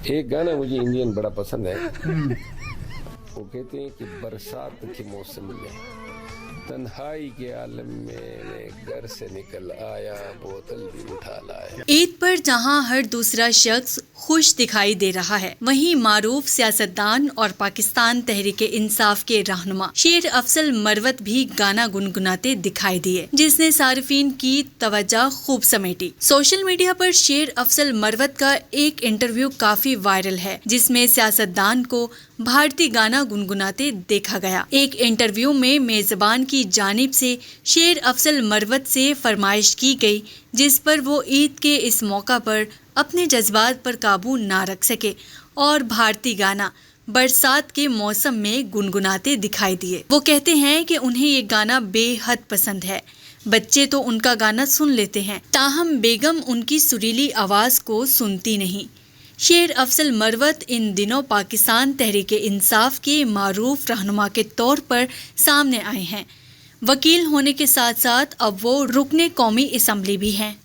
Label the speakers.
Speaker 1: ایک گانا مجھے انڈین بڑا پسند ہے. وہ کہتے ہیں کہ برسات کے موسم میں تنہائی کے عالم میں گھر سے نکل آیا بوتل بھی اٹھا لایا.
Speaker 2: عید پر جہاں ہر دوسرا شخص خوش دکھائی دے رہا ہے، وہیں معروف سیاستدان اور پاکستان تحریک انصاف کے رہنما شیر افضل مروت بھی گانا گنگناتے دکھائی دیے، جس نے صارفین کی توجہ خوب سمیٹی. سوشل میڈیا پر شیر افضل مروت کا ایک انٹرویو کافی وائرل ہے، جس میں سیاستدان کو بھارتی گانا گنگناتے دیکھا گیا. ایک انٹرویو میں میزبان کی جانب سے شیر افضل مروت سے فرمائش کی گئی، جس پر وہ عید کے اس موقع پر اپنے جذبات پر قابو نہ رکھ سکے اور بھارتی گانا برسات کے موسم میں گنگناتے دکھائی دیے. وہ کہتے ہیں کہ انہیں یہ گانا بے حد پسند ہے. بچے تو ان کا گانا سن لیتے ہیں، تاہم بیگم ان کی سریلی آواز کو سنتی نہیں. شیر افضل مروت ان دنوں پاکستان تحریک انصاف کے معروف رہنما کے طور پر سامنے آئے ہیں. وکیل ہونے کے ساتھ ساتھ اب وہ رکن قومی اسمبلی بھی ہیں.